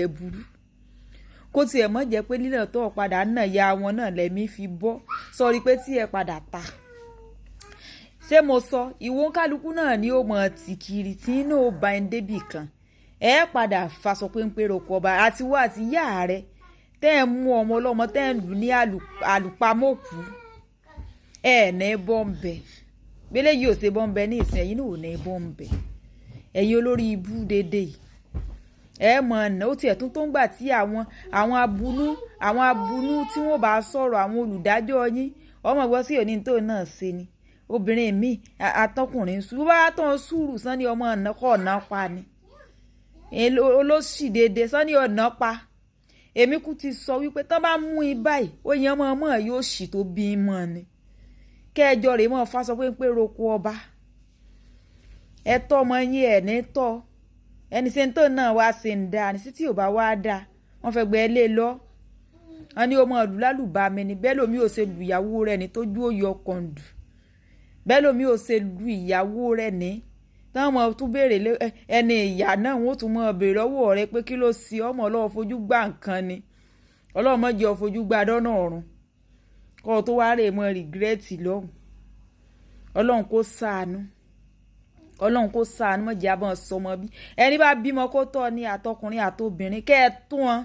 ẹ̀ burú kó tiẹ̀ mọ̀ jẹ́ pé lílẹ̀ tó padà nà ya wọn náà lẹ́mí fi bọ́ sọrí pé tí ẹ padà ta ṣé mo sọ ìwọ kálukú náà ni ó mọ̀ tìkìrì tí inú ó ba ẹ̀ débì kan ẹ padà faṣọ péńpé roko ọba àti wá àti yá rẹ tẹ́ ẹ̀ mú ọmọ ọlọ́mọ tẹ́ ẹ̀ lù ní àlùpàmọ́kù ẹ̀ ní bọ́m̀bẹ̀ gbélé yìí ò ṣe bọ́m̀bẹ̀ ní ìsìn ẹ̀yìn náà ò ní bọ́m̀bẹ̀ ẹ̀yin olórí ibú dédé ẹ mọ̀ ọ̀nà ó tiẹ̀ tún tó ń gbà tí àwọn abunú tí wọ́n bá sọ̀rọ̀ àwọn olùdájọ́ yín ọmọ ìgbọ́ sí òní tó náà ṣe ni obìnrin mi atọ́kùnrin sùúrù bá tán sùúrù sanni ọmọ ọ̀nà kọ́ ọ̀nà pa ni olóṣì dédé sanni ọ̀nà pa èmi kú ti sọ wípé tán bá mú i báyìí ó yan ọmọ yóò ṣì tó bí i mọ́ ni kẹjọ rèé mọ́ fásọ pé roko ọba ẹ tọ́ ọmọ yín ẹ̀ ní tọ́ ẹni ṣe ń tó náà wá ṣe ń da ní sí tí ò bá wá da wọ́n fẹ́ gbé lé lọ wọ́n ní ọmọ ìlú lálùbami ni bẹ́ẹ̀ lómi ò ṣe lu ìyàwó rẹ̀ ní tójú òye ọkàn dù bẹ́ẹ̀ lómi ò ṣe lu ìyàwó rẹ̀ ní táwọn ọmọ tún béèrè ẹni ìyá náà wọ́n tún mọ béèrè lọ́wọ́ rẹ̀ pé kí ló ṣe ọmọ ọlọ́wọ́ fojú gbà nǹkan ni ọlọ́wọ́ mọ̀ jẹ́ ọfojú gbà dọ́nà ọ̀run kọ́ ọ tó wá rè mọ́ rìgírẹ́tì lọ́hùn ọlọ́run kó ṣàánú mọ̀ jẹ́ abọ́n sọmọ bí ẹni bá bímọ kó tọ́ ní àtọkùnrin àtobìnrin kẹ́ ẹ tún wọn